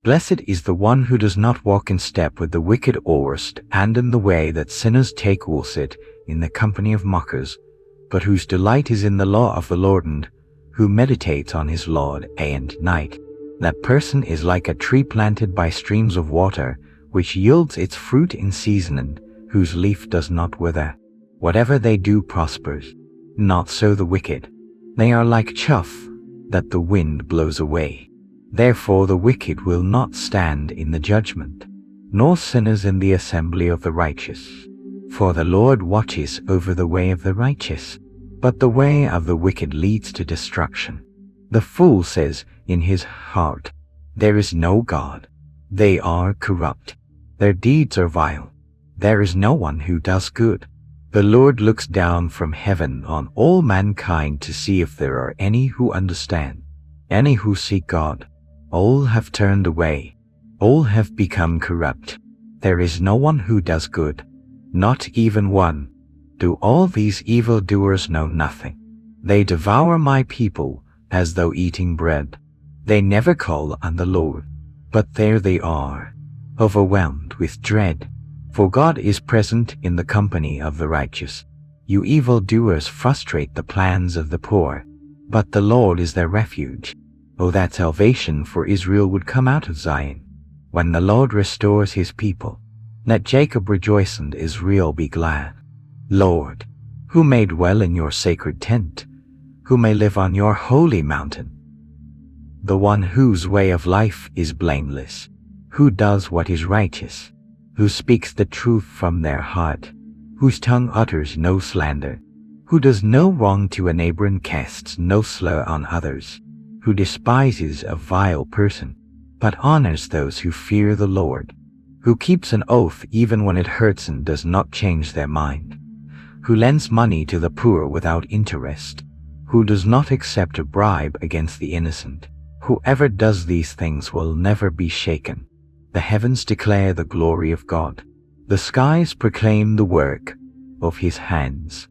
Blessed is the one who does not walk in step with the wicked or stand in the way that sinners take or sit in the company of mockers, but whose delight is in the law of the Lord, and who meditates on his law day and night. That person is like a tree planted by streams of water, which yields its fruit in season, and whose leaf does not wither. Whatever they do prospers. Not so the wicked. They are like chaff that the wind blows away. Therefore the wicked will not stand in the judgment, nor sinners in the assembly of the righteous. For the Lord watches over the way of the righteous, but the way of the wicked leads to destruction. The fool says in his heart, "There is no God." They are corrupt. Their deeds are vile. There is no one who does good. The Lord looks down from heaven on all mankind to see if there are any who understand, any who seek God. All have turned away. All have become corrupt. There is no one who does good, not even one. Do all these evildoers know nothing? They devour my people as though eating bread. They never call on the Lord, but there they are, overwhelmed with dread. For God is present in the company of the righteous. You evildoers frustrate the plans of the poor, but the Lord is their refuge. Oh, that salvation for Israel would come out of Zion, when the Lord restores his people. Let Jacob rejoice and Israel be glad. Lord, who may dwell in your sacred tent, who may live on your holy mountain? The one whose way of life is blameless, who does what is righteous, who speaks the truth from their heart, whose tongue utters no slander, who does no wrong to a neighbor and casts no slur on others, who despises a vile person, but honors those who fear the Lord, who keeps an oath even when it hurts and does not change their mind, who lends money to the poor without interest, who does not accept a bribe against the innocent. Whoever does these things will never be shaken. The heavens declare the glory of God. The skies proclaim the work of his hands.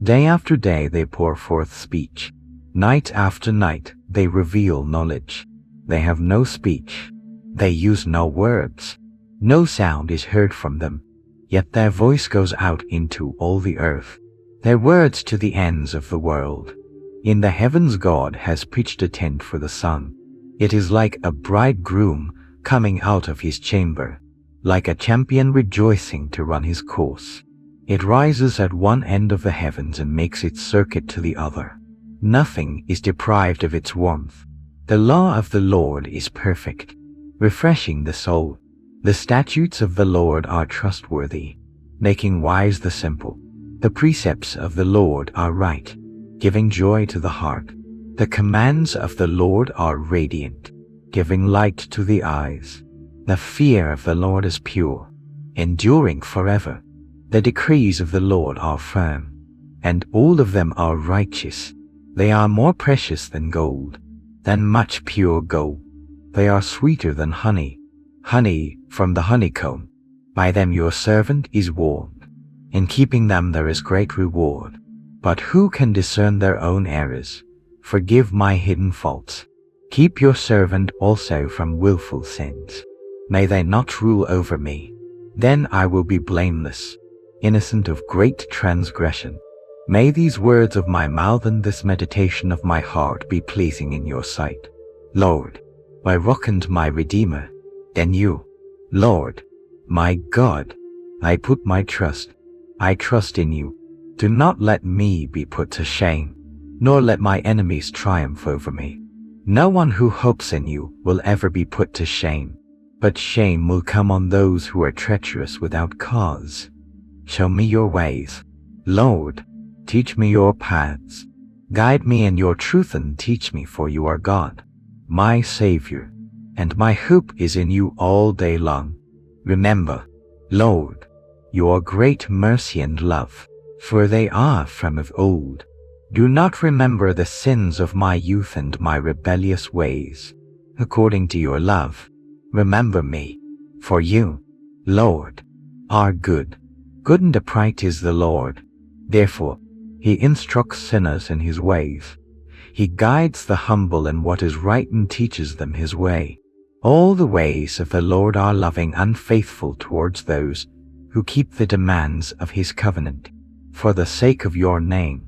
Day after day they pour forth speech. Night after night they reveal knowledge. They have no speech. They use no words. No sound is heard from them. Yet their voice goes out into all the earth, their words to the ends of the world. In the heavens God has pitched a tent for the sun. It is like a bridegroom coming out of his chamber, like a champion rejoicing to run his course. It rises at one end of the heavens and makes its circuit to the other. Nothing is deprived of its warmth. The law of the Lord is perfect, refreshing the soul. The statutes of the Lord are trustworthy, making wise the simple. The precepts of the Lord are right, giving joy to the heart. The commands of the Lord are radiant, giving light to the eyes. The fear of the Lord is pure, enduring forever. The decrees of the Lord are firm, and all of them are righteous. They are more precious than gold, than much pure gold. They are sweeter than honey, honey from the honeycomb. By them your servant is warned. In keeping them there is great reward. But who can discern their own errors? Forgive my hidden faults. Keep your servant also from willful sins. May they not rule over me. Then I will be blameless, innocent of great transgression. May these words of my mouth and this meditation of my heart be pleasing in your sight, Lord, my rock and my redeemer. In you, Lord, my God, I put my trust. I trust in you. Do not let me be put to shame, nor let my enemies triumph over me. No one who hopes in you will ever be put to shame, but shame will come on those who are treacherous without cause. Show me your ways, Lord. Teach me your paths. Guide me in your truth and teach me, for you are God, my Savior, and my hope is in you all day long. Remember, Lord, your great mercy and love, for they are from of old. Do not remember the sins of my youth and my rebellious ways. According to your love, remember me, for you, Lord, are good. Good and upright is the Lord. Therefore, he instructs sinners in his ways. He guides the humble in what is right and teaches them his way. All the ways of the Lord are loving and faithful towards those who keep the demands of his covenant, for the sake of your name.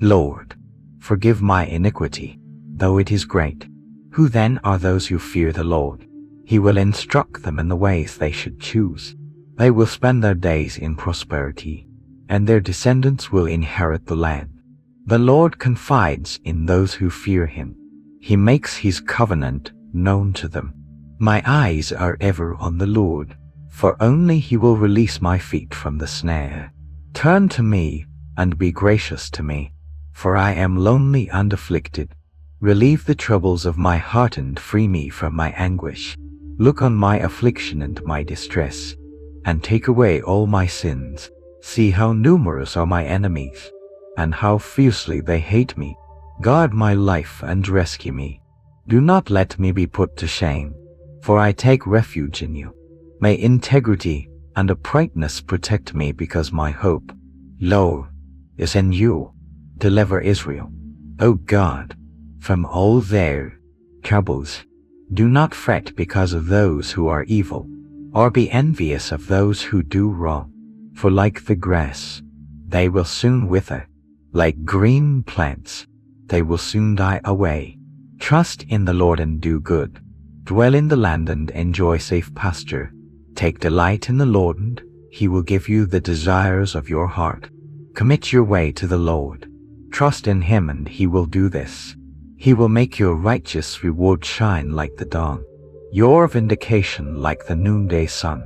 Lord, forgive my iniquity, though it is great. Who then are those who fear the Lord? He will instruct them in the ways they should choose. They will spend their days in prosperity, and their descendants will inherit the land. The Lord confides in those who fear him. He makes his covenant known to them. My eyes are ever on the Lord, for only he will release my feet from the snare. Turn to me and be gracious to me, for I am lonely and afflicted. Relieve the troubles of my heart and free me from my anguish. Look on my affliction and my distress, and take away all my sins. See how numerous are my enemies, and how fiercely they hate me. Guard my life and rescue me. Do not let me be put to shame, for I take refuge in you. May integrity and uprightness protect me, because my hope, Lord, is in you. Deliver Israel, O God, from all their troubles. Do not fret because of those who are evil, or be envious of those who do wrong. For like the grass, they will soon wither. Like green plants, they will soon die away. Trust in the Lord and do good. Dwell in the land and enjoy safe pasture. Take delight in the Lord, and he will give you the desires of your heart. Commit your way to the Lord. Trust in him, and he will do this. He will make your righteous reward shine like the dawn, your vindication like the noonday sun.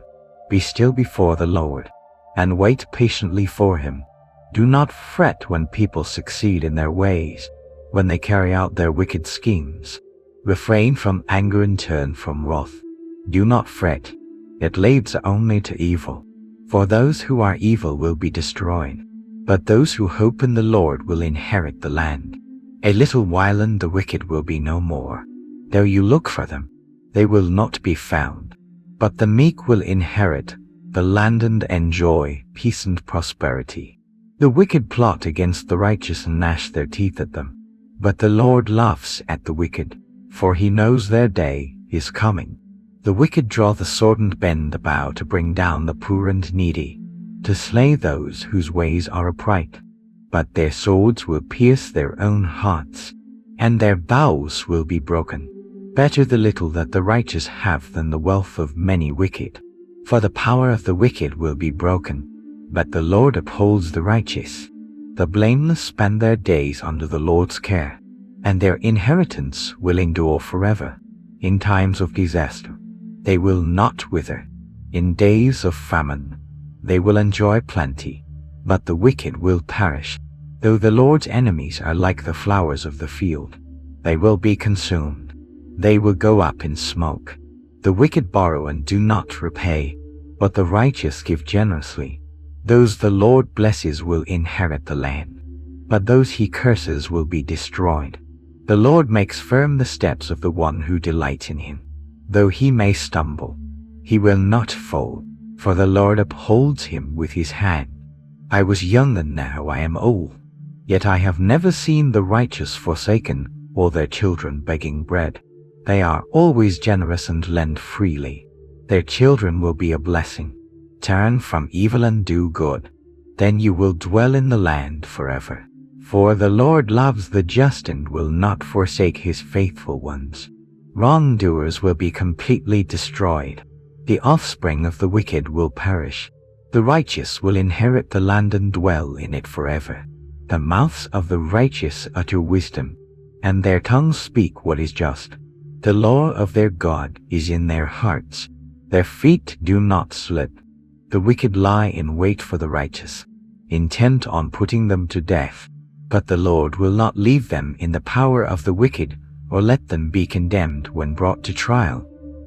Be still before the Lord, and wait patiently for him. Do not fret when people succeed in their ways, when they carry out their wicked schemes. Refrain from anger and turn from wrath. Do not fret, it leads only to evil. For those who are evil will be destroyed, but those who hope in the Lord will inherit the land. A little while and the wicked will be no more. Though you look for them, they will not be found. But the meek will inherit the land and enjoy peace and prosperity. The wicked plot against the righteous and gnash their teeth at them. But the Lord laughs at the wicked, for he knows their day is coming. The wicked draw the sword and bend the bow to bring down the poor and needy, to slay those whose ways are upright. But their swords will pierce their own hearts, and their bows will be broken. Better the little that the righteous have than the wealth of many wicked. For the power of the wicked will be broken, but the Lord upholds the righteous. The blameless spend their days under the Lord's care, and their inheritance will endure forever. In times of disaster, they will not wither. In days of famine, they will enjoy plenty, but the wicked will perish. Though the Lord's enemies are like the flowers of the field, they will be consumed. They will go up in smoke. The wicked borrow and do not repay, but the righteous give generously. Those the Lord blesses will inherit the land, but those he curses will be destroyed. The Lord makes firm the steps of the one who delights in him. Though he may stumble, he will not fall, for the Lord upholds him with his hand. I was young and now I am old, yet I have never seen the righteous forsaken, or their children begging bread. They are always generous and lend freely. Their children will be a blessing. Turn from evil and do good. Then you will dwell in the land forever. For the Lord loves the just and will not forsake his faithful ones. Wrongdoers will be completely destroyed. The offspring of the wicked will perish. The righteous will inherit the land and dwell in it forever. The mouths of the righteous utter wisdom, and their tongues speak what is just. The law of their God is in their hearts. Their feet do not slip. The wicked lie in wait for the righteous, intent on putting them to death. But the Lord will not leave them in the power of the wicked, or let them be condemned when brought to trial.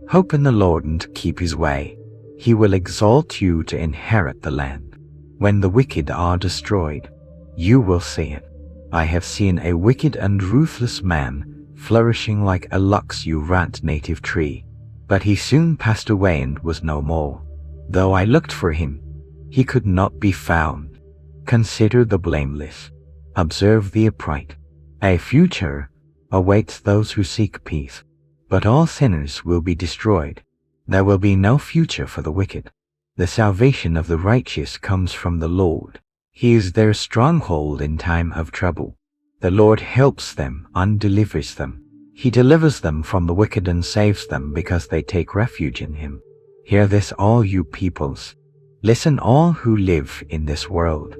Hope in the Lord and keep his way. He will exalt you to inherit the land. When the wicked are destroyed, you will see it. I have seen a wicked and ruthless man flourishing like a luxuriant native tree, but he soon passed away and was no more. Though I looked for him, he could not be found. Consider the blameless. Observe the upright. A future awaits those who seek peace. but all sinners will be destroyed. There will be no future for the wicked. The salvation of the righteous comes from the Lord. He is their stronghold in time of trouble. The Lord helps them and delivers them. He delivers them from the wicked and saves them because they take refuge in him. Hear this, all you peoples. Listen, all who live in this world,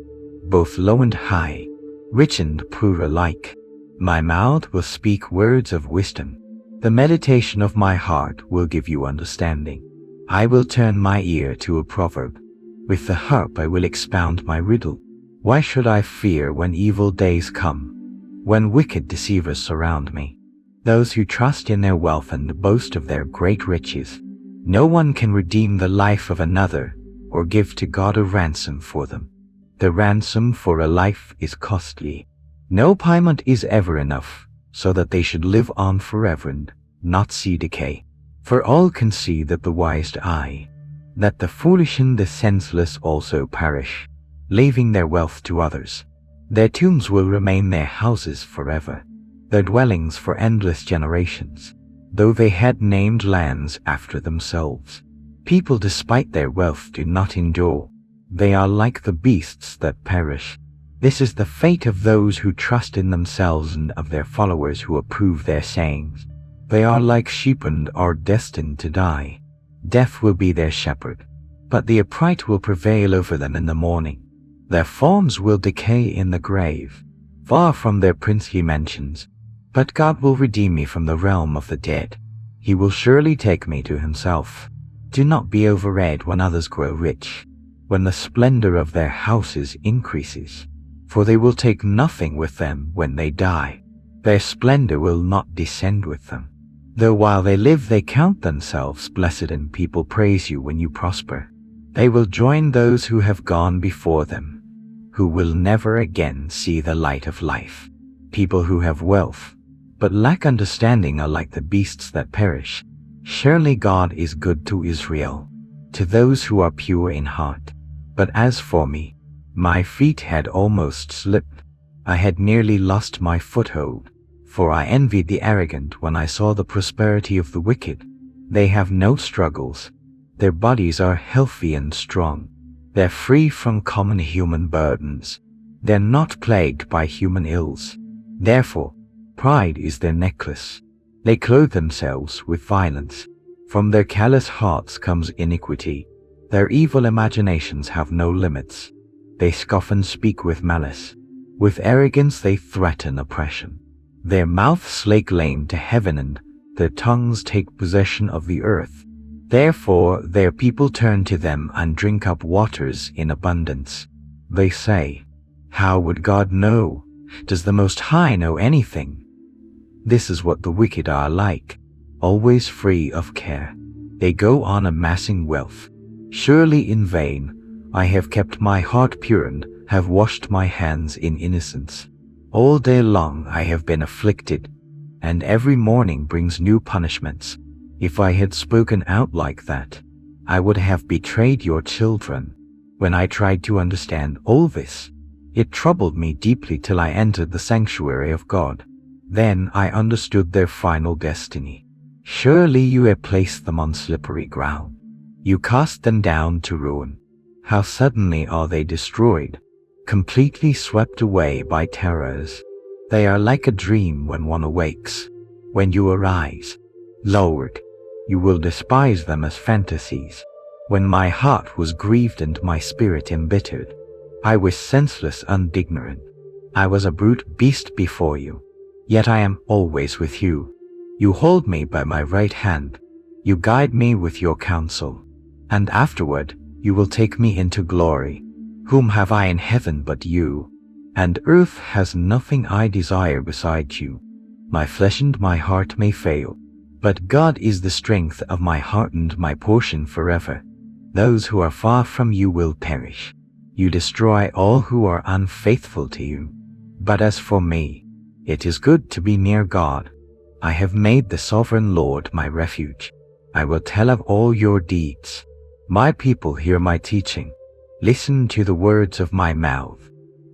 both low and high, rich and poor alike. My mouth will speak words of wisdom. The meditation of my heart will give you understanding. I will turn my ear to a proverb. With the harp I will expound my riddle. Why should I fear when evil days come, when wicked deceivers surround me? Those who trust in their wealth and boast of their great riches. No one can redeem the life of another or give to God a ransom for them. The ransom for a life is costly. No payment is ever enough, so that they should live on forever and not see decay. For all can see that the wise die, that the foolish and the senseless also perish, leaving their wealth to others. Their tombs will remain their houses forever, their dwellings for endless generations, though they had named lands after themselves. People despite their wealth do not endure. They are like the beasts that perish. This is the fate of those who trust in themselves and of their followers who approve their sayings. They are like sheep and are destined to die. Death will be their shepherd, but the upright will prevail over them in the morning. Their forms will decay in the grave, far from their princely mansions. But God will redeem me from the realm of the dead. He will surely take me to himself. Do not be overawed when others grow rich, when the splendor of their houses increases, for they will take nothing with them when they die. Their splendor will not descend with them. Though while they live they count themselves blessed and people praise you when you prosper. They will join those who have gone before them, who will never again see the light of life. People who have wealth, but lack understanding are like the beasts that perish. Surely God is good to Israel, to those who are pure in heart. But as for me, my feet had almost slipped. I had nearly lost my foothold, for I envied the arrogant when I saw the prosperity of the wicked. They have no struggles. Their bodies are healthy and strong. They're free from common human burdens. They're not plagued by human ills. Therefore, pride is their necklace. They clothe themselves with violence. From their callous hearts comes iniquity. Their evil imaginations have no limits. They scoff and speak with malice. With arrogance they threaten oppression. Their mouths lay claim to heaven and their tongues take possession of the earth. Therefore their people turn to them and drink up waters in abundance. They say, "How would God know? Does the Most High know anything?" This is what the wicked are like, always free of care. They go on amassing wealth. Surely in vain I have kept my heart pure and have washed my hands in innocence. All day long I have been afflicted, and every morning brings new punishments. If I had spoken out like that, I would have betrayed your children. When I tried to understand all this, it troubled me deeply till I entered the sanctuary of God. Then I understood their final destiny. Surely you have placed them on slippery ground. You cast them down to ruin. How suddenly are they destroyed, completely swept away by terrors. They are like a dream when one awakes. When you arise, Lord, you will despise them as fantasies. When my heart was grieved and my spirit embittered, I was senseless and ignorant. I was a brute beast before you. Yet I am always with you. You hold me by my right hand. You guide me with your counsel. And afterward, you will take me into glory. Whom have I in heaven but you? And earth has nothing I desire beside you. My flesh and my heart may fail, but God is the strength of my heart and my portion forever. Those who are far from you will perish. You destroy all who are unfaithful to you. But as for me, it is good to be near God. I have made the sovereign Lord my refuge. I will tell of all your deeds. My people hear my teaching. Listen to the words of my mouth.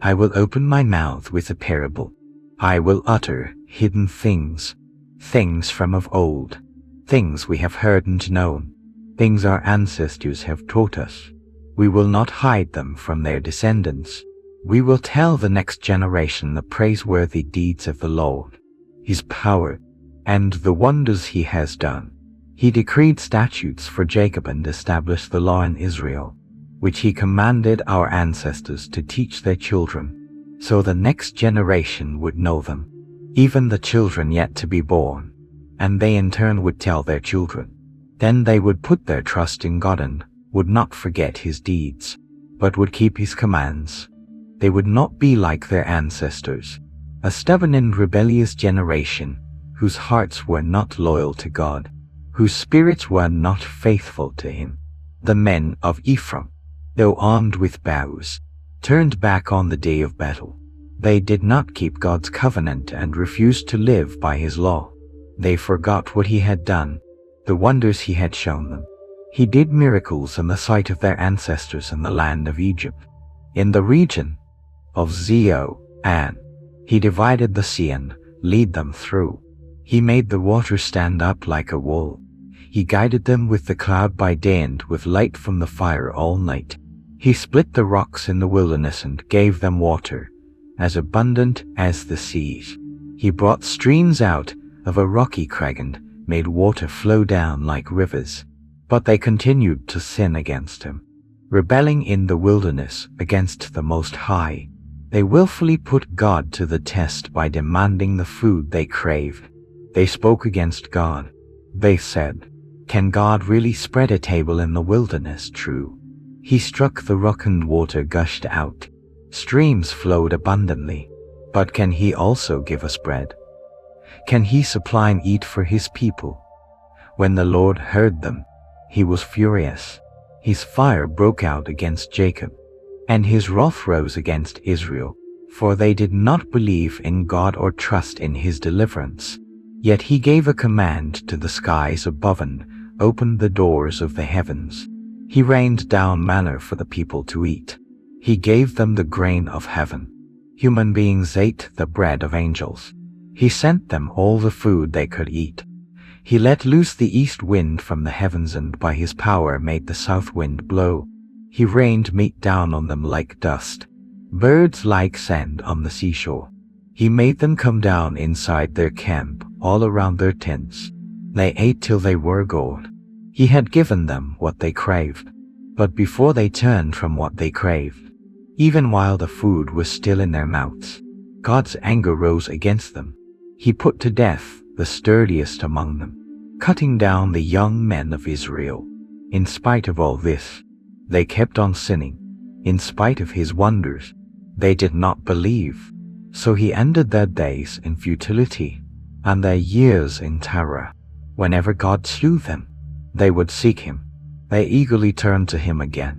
I will open my mouth with a parable. I will utter hidden things, things from of old, things we have heard and known, things our ancestors have taught us. We will not hide them from their descendants. We will tell the next generation the praiseworthy deeds of the Lord, His power, and the wonders He has done. He decreed statutes for Jacob and established the law in Israel, which He commanded our ancestors to teach their children, so the next generation would know them, even the children yet to be born, and they in turn would tell their children. Then they would put their trust in God and would not forget His deeds, but would keep His commands. They would not be like their ancestors, a stubborn and rebellious generation, whose hearts were not loyal to God, whose spirits were not faithful to Him. The men of Ephraim, though armed with bows, turned back on the day of battle. They did not keep God's covenant and refused to live by His law. They forgot what He had done, the wonders He had shown them. He did miracles in the sight of their ancestors in the land of Egypt. In the region of Zoan, He divided the sea and led them through. He made the water stand up like a wall. He guided them with the cloud by day and with light from the fire all night. He split the rocks in the wilderness and gave them water, as abundant as the seas. He brought streams out of a rocky crag and made water flow down like rivers. But they continued to sin against Him, rebelling in the wilderness against the Most High. They willfully put God to the test by demanding the food they craved. They spoke against God. They said, "Can God really spread a table in the wilderness?" True. He struck the rock and water gushed out. Streams flowed abundantly. But can He also give us bread? Can He supply and eat for His people? When the Lord heard them, He was furious. His fire broke out against Jacob, and His wrath rose against Israel, for they did not believe in God or trust in His deliverance. Yet He gave a command to the skies above and opened the doors of the heavens. He rained down manna for the people to eat. He gave them the grain of heaven. Human beings ate the bread of angels. He sent them all the food they could eat. He let loose the east wind from the heavens and by His power made the south wind blow. He rained meat down on them like dust, birds like sand on the seashore. He made them come down inside their camp, all around their tents. They ate till they were gored. He had given them what they craved. But before they turned from what they craved, even while the food was still in their mouths, God's anger rose against them. He put to death the sturdiest among them, cutting down the young men of Israel. In spite of all this, they kept on sinning. In spite of His wonders, they did not believe. So He ended their days in futility and their years in terror. Whenever God slew them, they would seek Him. They eagerly turned to Him again.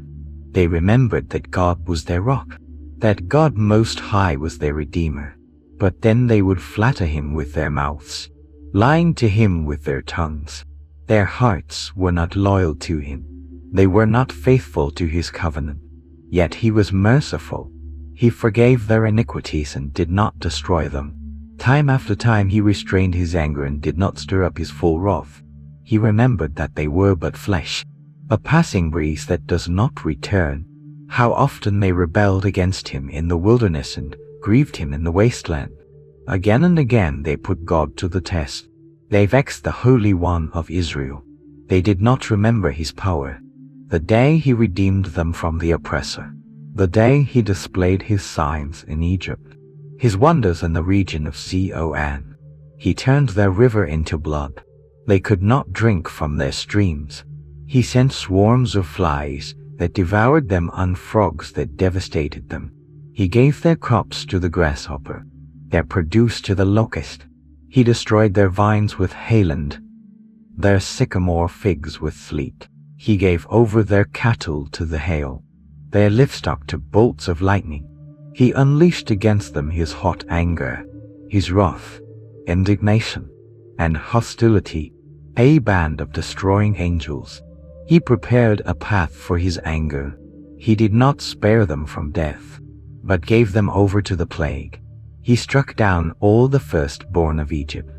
They remembered that God was their rock, that God Most High was their Redeemer. But then they would flatter Him with their mouths, lying to Him with their tongues. Their hearts were not loyal to Him. They were not faithful to His covenant. Yet He was merciful. He forgave their iniquities and did not destroy them. Time after time He restrained His anger and did not stir up His full wrath. He remembered that they were but flesh, a passing breeze that does not return. How often they rebelled against Him in the wilderness and grieved Him in the wasteland. Again and again they put God to the test. They vexed the Holy One of Israel. They did not remember His power, the day He redeemed them from the oppressor, the day He displayed His signs in Egypt, His wonders in the region of Zoan. He turned their river into blood. They could not drink from their streams. He sent swarms of flies that devoured them and frogs that devastated them. He gave their crops to the grasshopper, their produce to the locust. He destroyed their vines with hail and their sycamore figs with sleet. He gave over their cattle to the hail, their livestock to bolts of lightning. He unleashed against them His hot anger, His wrath, indignation, and hostility, a band of destroying angels. He prepared a path for His anger. He did not spare them from death, but gave them over to the plague. He struck down all the firstborn of Egypt,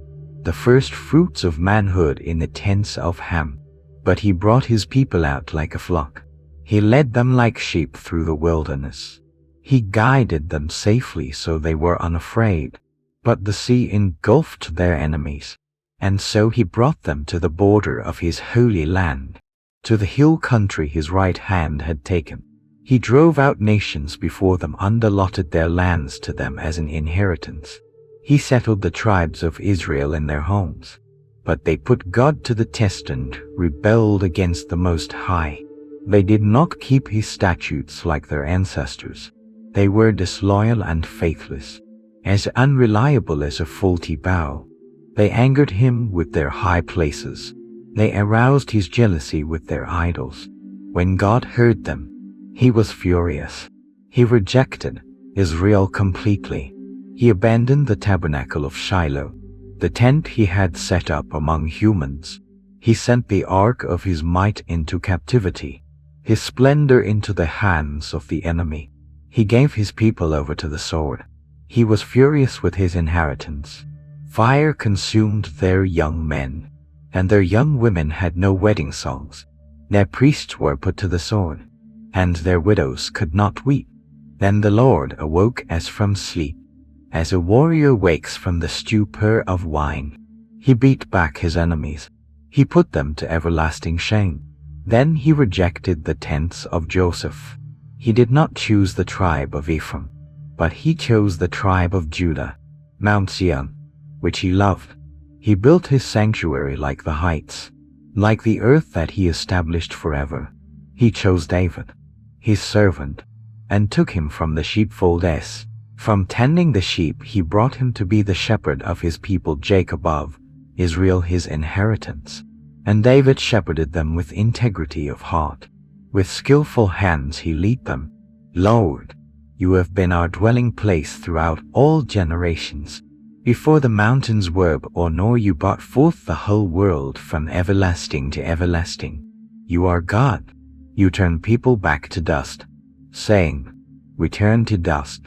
the first fruits of manhood in the tents of Ham. But he brought his people out like a flock. He led them like sheep through the wilderness. He guided them safely so they were unafraid. But the sea engulfed their enemies. And so he brought them to the border of his holy land, to the hill country his right hand had taken. He drove out nations before them and allotted their lands to them as an inheritance. He settled the tribes of Israel in their homes. But they put God to the test and rebelled against the Most High. They did not keep his statutes like their ancestors. They were disloyal and faithless, as unreliable as a faulty bow. They angered him with their high places. They aroused his jealousy with their idols. When God heard them, he was furious. He rejected Israel completely. He abandoned the tabernacle of Shiloh, the tent he had set up among humans. He sent the ark of his might into captivity, his splendor into the hands of the enemy. He gave his people over to the sword. He was furious with his inheritance. Fire consumed their young men, and their young women had no wedding songs. Their priests were put to the sword, and their widows could not weep. Then the Lord awoke as from sleep, as a warrior wakes from the stupor of wine. He beat back his enemies. He put them to everlasting shame. Then he rejected the tents of Joseph. He did not choose the tribe of Ephraim, but he chose the tribe of Judah, Mount Zion, which he loved. He built his sanctuary like the heights, like the earth that he established forever. He chose David, his servant, and took him from the sheepfold. From tending the sheep he brought him to be the shepherd of his people Jacob, of Israel his inheritance. And David shepherded them with integrity of heart. With skillful hands he lead them. Lord, you have been our dwelling place throughout all generations. Before the mountains were born, nor you brought forth the whole world from everlasting to everlasting. You are God. You turn people back to dust, saying, return to dust.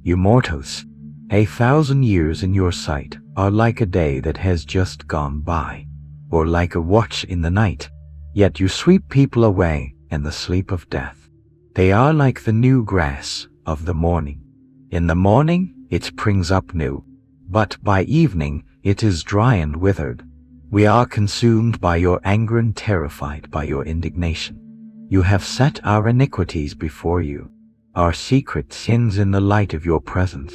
You mortals, 1,000 years in your sight are like a day that has just gone by, or like a watch in the night. Yet you sweep people away in the sleep of death. They are like the new grass of the morning. In the morning it springs up new, but by evening it is dry and withered. We are consumed by your anger and terrified by your indignation. You have set our iniquities before you, our secret sins in the light of your presence.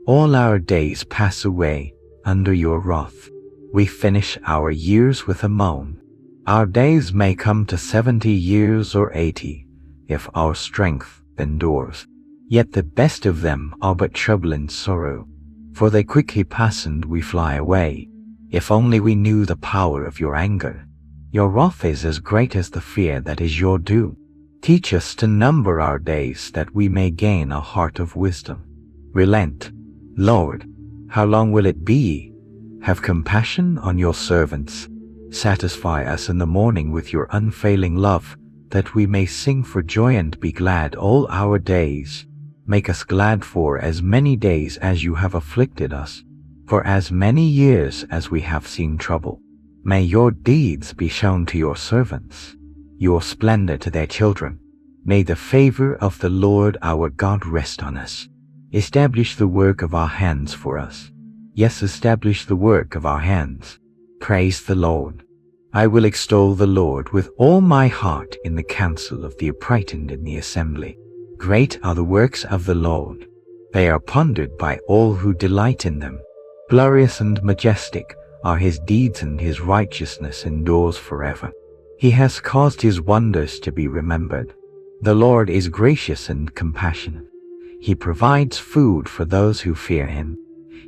All our days pass away under your wrath. We finish our years with a moan. Our days may come to 70 years or 80, if our strength endures. Yet the best of them are but trouble and sorrow, for they quickly pass and we fly away. If only we knew the power of your anger. Your wrath is as great as the fear that is your due. Teach us to number our days that we may gain a heart of wisdom. Relent, Lord. How long will it be? Have compassion on your servants. Satisfy us in the morning with your unfailing love, that we may sing for joy and be glad all our days. Make us glad for as many days as you have afflicted us, for as many years as we have seen trouble. May your deeds be shown to your servants, your splendor to their children. May the favor of the Lord our God rest on us. Establish the work of our hands for us. Yes, establish the work of our hands. Praise the Lord. I will extol the Lord with all my heart in the council of the upright and in the assembly. Great are the works of the Lord. They are pondered by all who delight in them. Glorious and majestic are his deeds, and his righteousness endures forever. He has caused his wonders to be remembered. The Lord is gracious and compassionate. He provides food for those who fear him.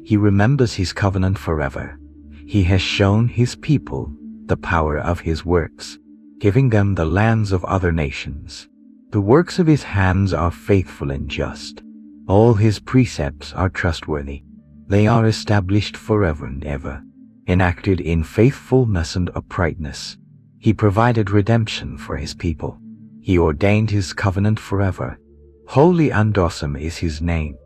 He remembers his covenant forever. He has shown his people the power of his works, giving them the lands of other nations. The works of his hands are faithful and just. All his precepts are trustworthy. They are established forever and ever, enacted in faithfulness and uprightness. He provided redemption for his people. He ordained his covenant forever. Holy and awesome is his name.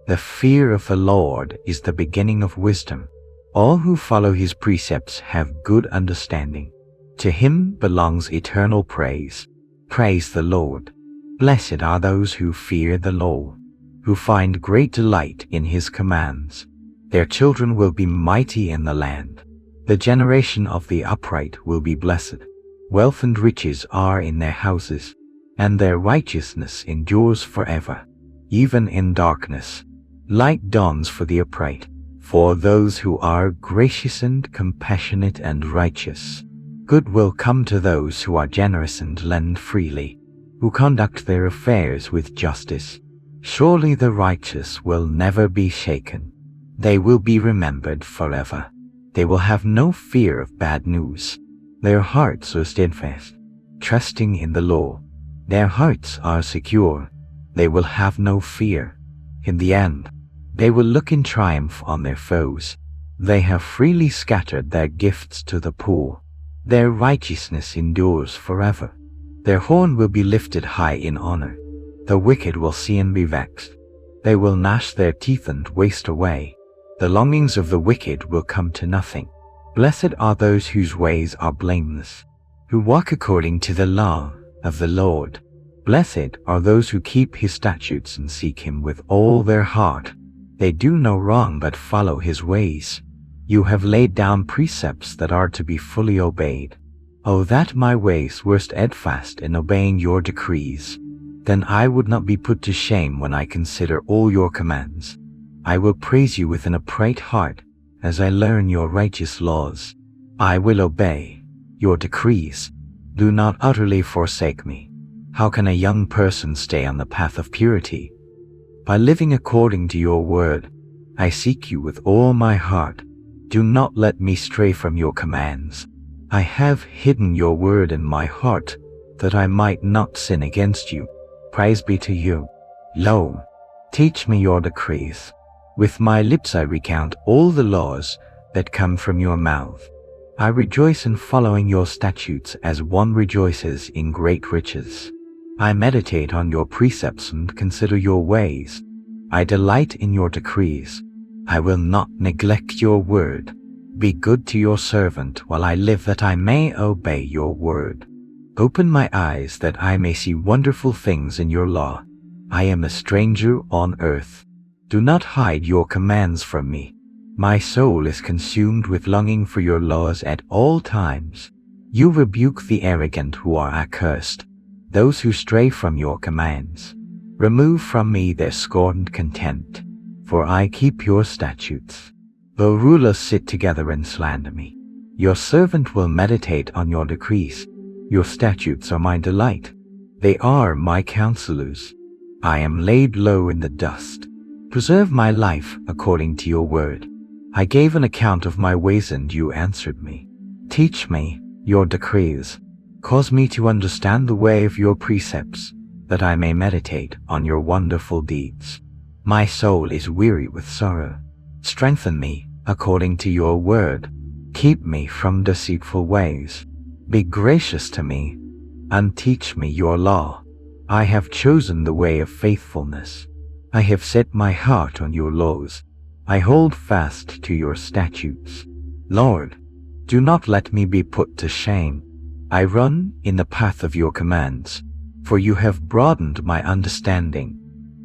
The fear of the Lord is the beginning of wisdom. All who follow his precepts have good understanding. To him belongs eternal praise. Praise the Lord. Blessed are those who fear the Lord, who find great delight in his commands. Their children will be mighty in the land. The generation of the upright will be blessed. Wealth and riches are in their houses, and their righteousness endures forever. Even in darkness, light dawns for the upright, for those who are gracious and compassionate and righteous. Good will come to those who are generous and lend freely, who conduct their affairs with justice. Surely the righteous will never be shaken. They will be remembered forever. They will have no fear of bad news. Their hearts are steadfast, trusting in the Lord. Their hearts are secure. They will have no fear. In the end, they will look in triumph on their foes. They have freely scattered their gifts to the poor. Their righteousness endures forever. Their horn will be lifted high in honor. The wicked will see and be vexed. They will gnash their teeth and waste away. The longings of the wicked will come to nothing. Blessed are those whose ways are blameless, who walk according to the law of the Lord. Blessed are those who keep his statutes and seek him with all their heart. They do no wrong but follow his ways. You have laid down precepts that are to be fully obeyed. Oh, that my ways were steadfast in obeying your decrees. Then I would not be put to shame when I consider all your commands. I will praise you with an upright heart as I learn your righteous laws. I will obey your decrees. Do not utterly forsake me. How can a young person stay on the path of purity? By living according to your word. I seek you with all my heart. Do not let me stray from your commands. I have hidden your word in my heart, that I might not sin against you. Praise be to you. Lo, teach me your decrees. With my lips I recount all the laws that come from your mouth. I rejoice in following your statutes as one rejoices in great riches. I meditate on your precepts and consider your ways. I delight in your decrees. I will not neglect your word. Be good to your servant while I live, that I may obey your word. Open my eyes that I may see wonderful things in your law. I am a stranger on earth. Do not hide your commands from me. My soul is consumed with longing for your laws at all times. You rebuke the arrogant who are accursed, those who stray from your commands. Remove from me their scorn and contempt, for I keep your statutes. Though rulers sit together and slander me, your servant will meditate on your decrees. Your statutes are my delight. They are my counselors. I am laid low in the dust. Preserve my life according to your word. I gave an account of my ways and you answered me. Teach me your decrees. Cause me to understand the way of your precepts, that I may meditate on your wonderful deeds. My soul is weary with sorrow. Strengthen me according to your word. Keep me from deceitful ways. Be gracious to me and teach me your law. I have chosen the way of faithfulness. I have set my heart on your laws. I hold fast to your statutes. Lord, do not let me be put to shame. I run in the path of your commands, for you have broadened my understanding.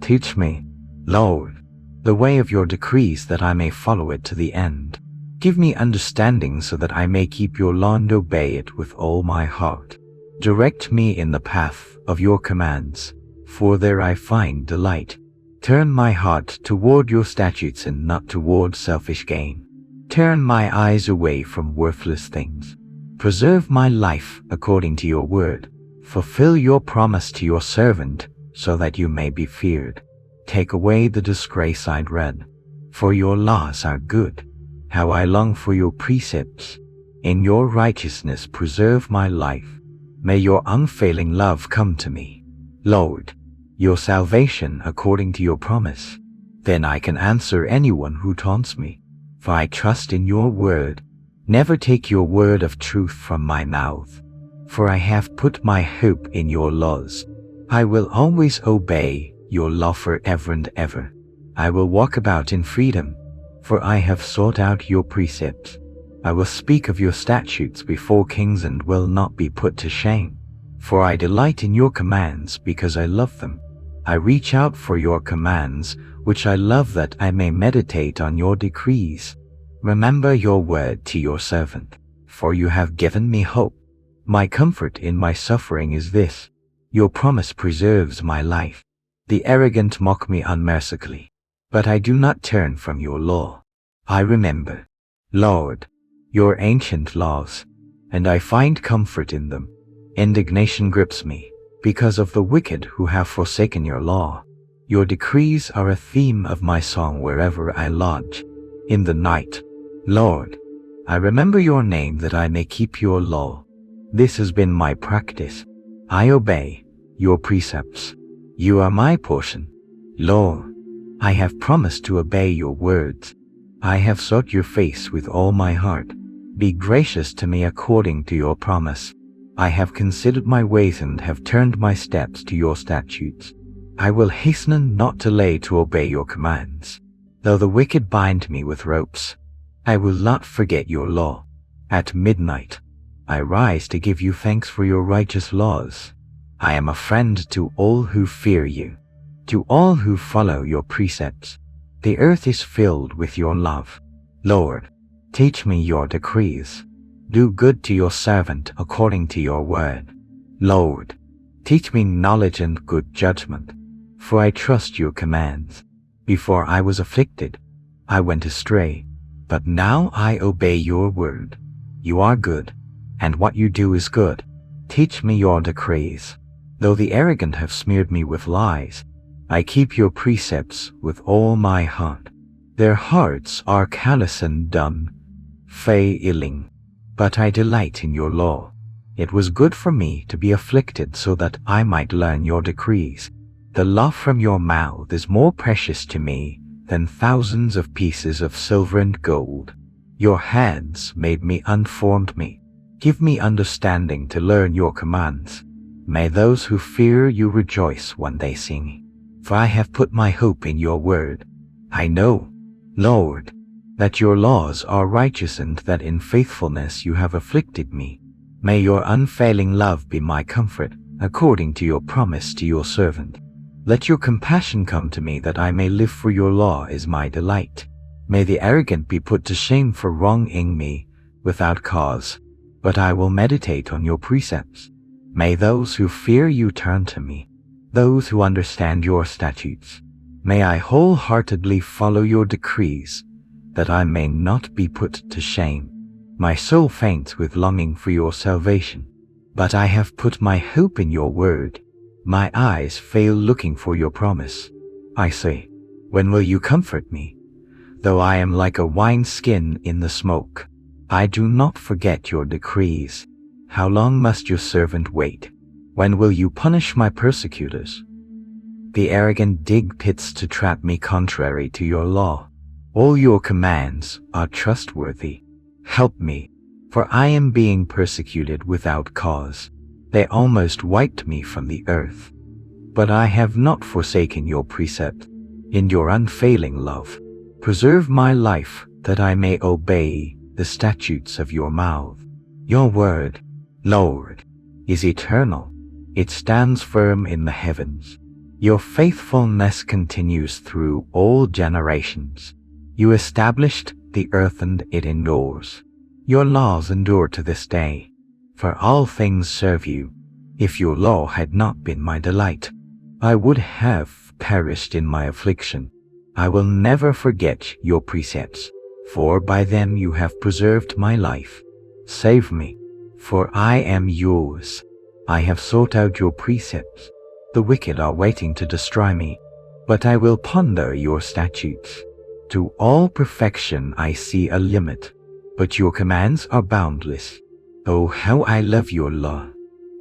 Teach me, Lord, the way of your decrees, that I may follow it to the end. Give me understanding so that I may keep your law and obey it with all my heart. Direct me in the path of your commands, for there I find delight. Turn my heart toward your statutes and not toward selfish gain. Turn my eyes away from worthless things. Preserve my life according to your word. Fulfill your promise to your servant, so that you may be feared. Take away the disgrace I dread, for your laws are good. How I long for your precepts. In your righteousness preserve my life. May your unfailing love come to me. Lord, your salvation according to your promise. Then I can answer anyone who taunts me, for I trust in your word. Never take your word of truth from my mouth, for I have put my hope in your laws. I will always obey your law forever and ever. I will walk about in freedom, for I have sought out your precepts. I will speak of your statutes before kings and will not be put to shame. For I delight in your commands because I love them. I reach out for your commands, which I love, that I may meditate on your decrees. Remember your word to your servant, for you have given me hope. My comfort in my suffering is this: your promise preserves my life. The arrogant mock me unmercifully, but I do not turn from your law. I remember, Lord, your ancient laws, and I find comfort in them. Indignation grips me because of the wicked who have forsaken your law. Your decrees are a theme of my song wherever I lodge. In the night, Lord, I remember your name that I may keep your law. This has been my practice. I obey your precepts. You are my portion. Lord, I have promised to obey your words. I have sought your face with all my heart. Be gracious to me according to your promise. I have considered my ways and have turned my steps to your statutes. I will hasten not delay to obey your commands. Though the wicked bind me with ropes, I will not forget your law. At midnight, I rise to give you thanks for your righteous laws. I am a friend to all who fear you, to all who follow your precepts. The earth is filled with your love. Lord, teach me your decrees. Do good to your servant according to your word. Lord, teach me knowledge and good judgment, for I trust your commands. Before I was afflicted, I went astray, but now I obey your word. You are good, and what you do is good. Teach me your decrees. Though the arrogant have smeared me with lies, I keep your precepts with all my heart. Their hearts are callous and dumb, failing, but I delight in your law. It was good for me to be afflicted so that I might learn your decrees. The law from your mouth is more precious to me than thousands of pieces of silver and gold. Your hands made me and formed me. Give me understanding to learn your commands. May those who fear you rejoice when they sing, for I have put my hope in your word. I know, Lord, that your laws are righteous and that in faithfulness you have afflicted me. May your unfailing love be my comfort, according to your promise to your servant. Let your compassion come to me that I may live, for your law is my delight. May the arrogant be put to shame for wronging me without cause, but I will meditate on your precepts. May those who fear you turn to me, those who understand your statutes. May I wholeheartedly follow your decrees, that I may not be put to shame. My soul faints with longing for your salvation, but I have put my hope in your word. My eyes fail looking for your promise. I say, when will you comfort me? Though I am like a wineskin in the smoke, I do not forget your decrees. How long must your servant wait? When will you punish my persecutors? The arrogant dig pits to trap me contrary to your law. All your commands are trustworthy. Help me, for I am being persecuted without cause. They almost wiped me from the earth. But I have not forsaken your precept. In your unfailing love, preserve my life that I may obey the statutes of your mouth. Your word, Lord, is eternal. It stands firm in the heavens. Your faithfulness continues through all generations. You established the earth and it endures. Your laws endure to this day, for all things serve you. If your law had not been my delight, I would have perished in my affliction. I will never forget your precepts, for by them you have preserved my life. Save me, for I am yours. I have sought out your precepts. The wicked are waiting to destroy me, but I will ponder your statutes. To all perfection I see a limit, but your commands are boundless. Oh, how I love your law.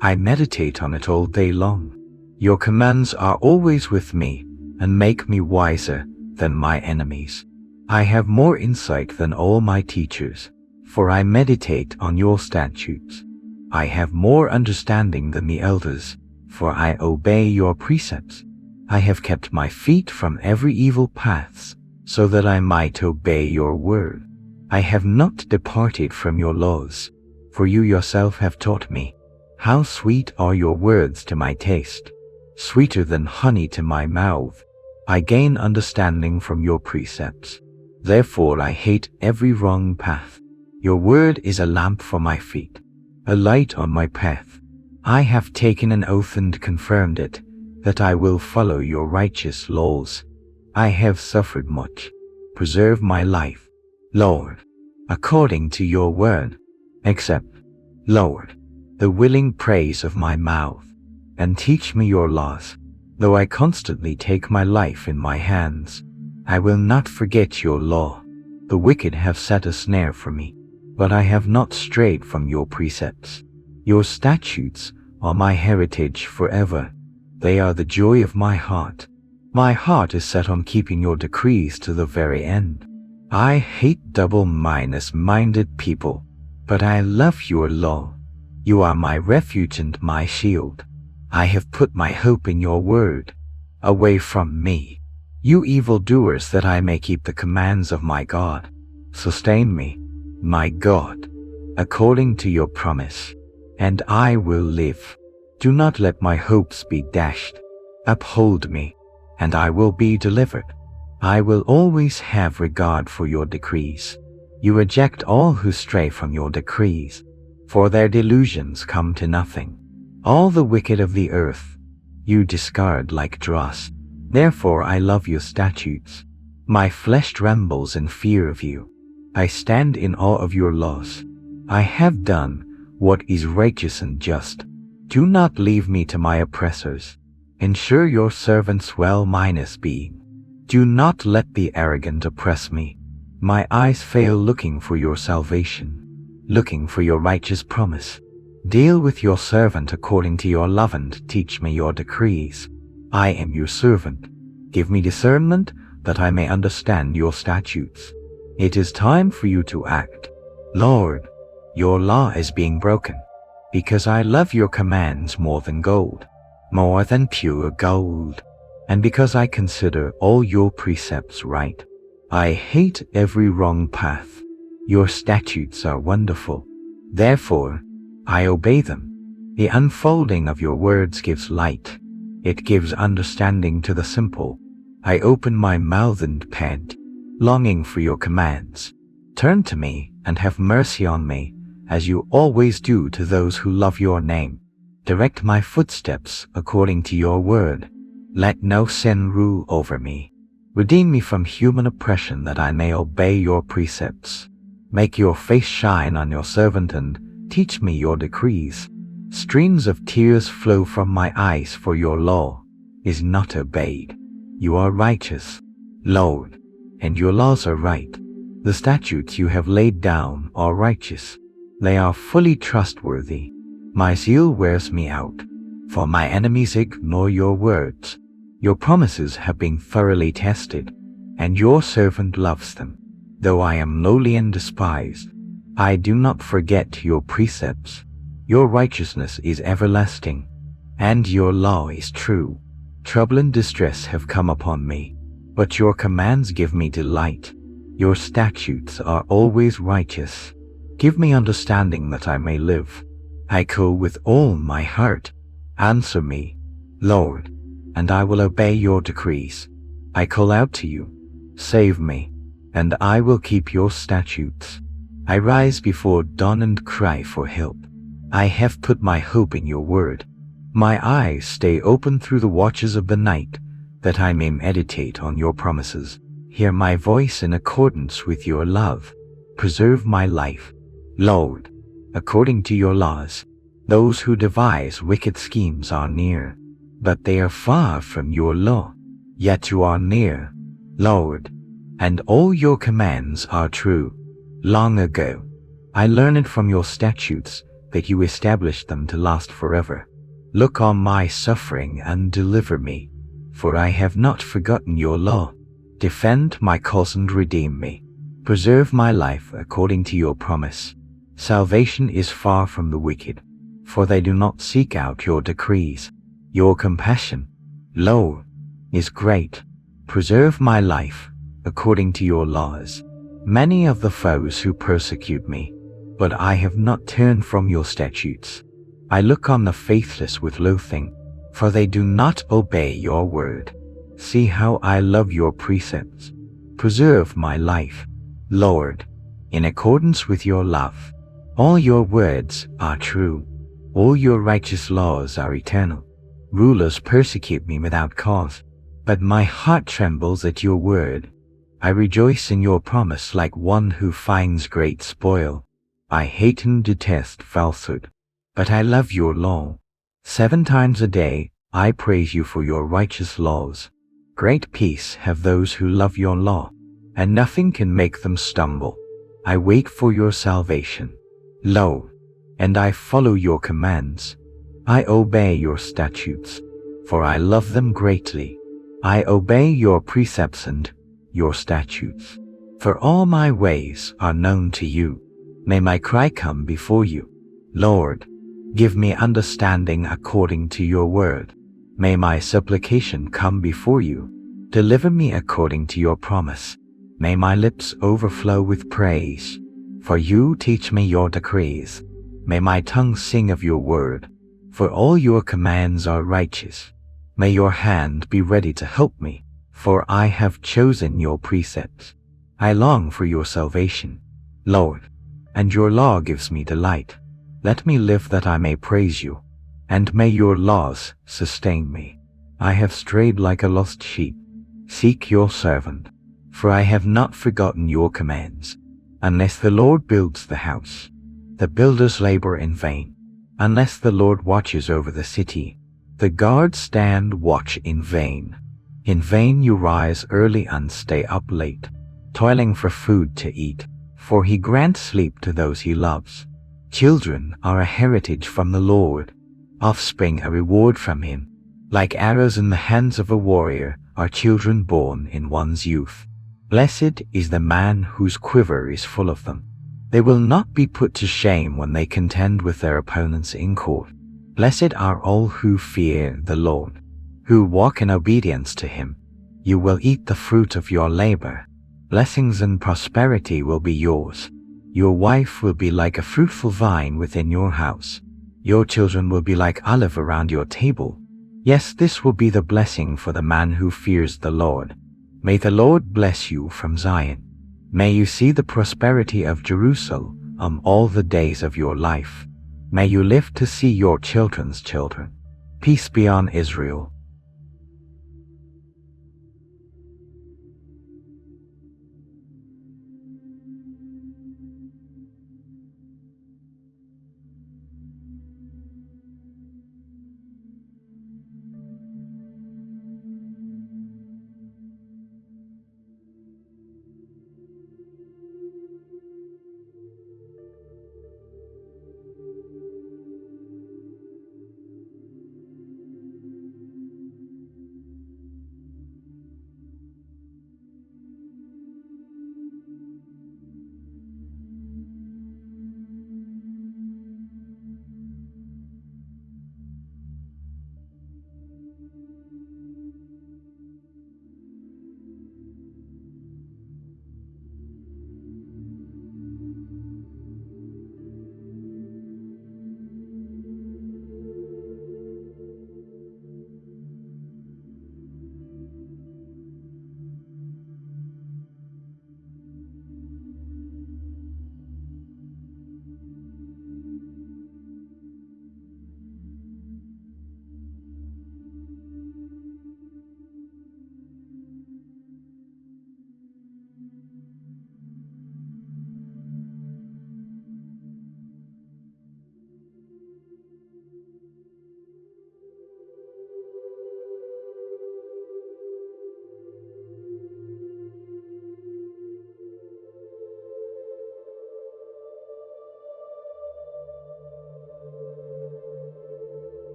I meditate on it all day long. Your commands are always with me and make me wiser than my enemies. I have more insight than all my teachers, for I meditate on your statutes. I have more understanding than the elders, for I obey your precepts. I have kept my feet from every evil paths, so that I might obey your word. I have not departed from your laws, for you yourself have taught me. How sweet are your words to my taste, sweeter than honey to my mouth. I gain understanding from your precepts. Therefore I hate every wrong path. Your word is a lamp for my feet, a light on my path. I have taken an oath and confirmed it, that I will follow your righteous laws. I have suffered much. Preserve my life, Lord, according to your word. Accept, Lord, the willing praise of my mouth, and teach me your laws. Though I constantly take my life in my hands, I will not forget your law. The wicked have set a snare for me, but I have not strayed from your precepts. Your statutes are my heritage forever. They are the joy of my heart. My heart is set on keeping your decrees to the very end. I hate double-minded people, but I love your law. You are my refuge and my shield. I have put my hope in your word. Away from me, you evildoers, that I may keep the commands of my God. Sustain me, my God, according to your promise, and I will live. Do not let my hopes be dashed. Uphold me, and I will be delivered. I will always have regard for your decrees. You reject all who stray from your decrees, for their delusions come to nothing. All the wicked of the earth you discard like dross. Therefore I love your statutes. My flesh trembles in fear of you. I stand in awe of your laws. I have done what is righteous and just. Do not leave me to my oppressors. Ensure your servant's well-minus being. Do not let the arrogant oppress me. My eyes fail looking for your salvation, looking for your righteous promise. Deal with your servant according to your love and teach me your decrees. I am your servant. Give me discernment that I may understand your statutes. It is time for you to act. Lord, your law is being broken, because I love your commands more than gold, more than pure gold, and because I consider all your precepts right. I hate every wrong path. Your statutes are wonderful. Therefore, I obey them. The unfolding of your words gives light. It gives understanding to the simple. I open my mouth and pant, longing for your commands. Turn to me and have mercy on me, as you always do to those who love your name. Direct my footsteps according to your word. Let no sin rule over me. Redeem me from human oppression, that I may obey your precepts. Make your face shine on your servant and teach me your decrees. Streams of tears flow from my eyes, for your law is not obeyed. You are righteous, Lord, and your laws are right. The statutes you have laid down are righteous. They are fully trustworthy. My zeal wears me out, for my enemies ignore your words. Your promises have been thoroughly tested, and your servant loves them. Though I am lowly and despised, I do not forget your precepts. Your righteousness is everlasting, and your law is true. Trouble and distress have come upon me, but your commands give me delight. Your statutes are always righteous. Give me understanding that I may live. I call with all my heart. Answer me, Lord, and I will obey your decrees. I call out to you. Save me, and I will keep your statutes. I rise before dawn and cry for help. I have put my hope in your word. My eyes stay open through the watches of the night, that I may meditate on your promises. Hear my voice in accordance with your love. Preserve my life, Lord, according to your laws. Those who devise wicked schemes are near, but they are far from your law. Yet you are near, Lord, and all your commands are true. Long ago, I learned from your statutes that you established them to last forever. Look on my suffering and deliver me, for I have not forgotten your law. Defend my cause and redeem me. Preserve my life according to your promise. Salvation is far from the wicked, for they do not seek out your decrees. Your compassion, Lord, is great. Preserve my life, according to your laws. Many of the foes who persecute me, but I have not turned from your statutes. I look on the faithless with loathing, for they do not obey your word. See how I love your precepts. Preserve my life, Lord, in accordance with your love. All your words are true. All your righteous laws are eternal. Rulers persecute me without cause, but my heart trembles at your word. I rejoice in your promise like one who finds great spoil. I hate and detest falsehood, but I love your law. 7 times a day I praise you for your righteous laws. Great peace have those who love your law, and nothing can make them stumble. I wait for your salvation. Lo, and I follow your commands. I obey your statutes, for I love them greatly. I obey your precepts and your statutes, for all my ways are known to you. May my cry come before you. Lord, give me understanding according to your word. May my supplication come before you. Deliver me according to your promise. May my lips overflow with praise. For you teach me your decrees. May my tongue sing of your word, for all your commands are righteous. May your hand be ready to help me, for I have chosen your precepts. I long for your salvation, Lord, and your law gives me delight. Let me live that I may praise you, and may your laws sustain me. I have strayed like a lost sheep. Seek your servant, for I have not forgotten your commands. Unless the Lord builds the house, the builders labor in vain. Unless the Lord watches over the city, the guards stand watch in vain. In vain you rise early and stay up late, toiling for food to eat, for he grants sleep to those he loves. Children are a heritage from the Lord, offspring a reward from him. Like arrows in the hands of a warrior are children born in one's youth. Blessed is the man whose quiver is full of them. They will not be put to shame when they contend with their opponents in court. Blessed are all who fear the Lord, who walk in obedience to him. You will eat the fruit of your labor. Blessings and prosperity will be yours. Your wife will be like a fruitful vine within your house. Your children will be like olive around your table. Yes, this will be the blessing for the man who fears the Lord. May the Lord bless you from Zion. May you see the prosperity of Jerusalem all the days of your life. May you live to see your children's children. Peace be on Israel.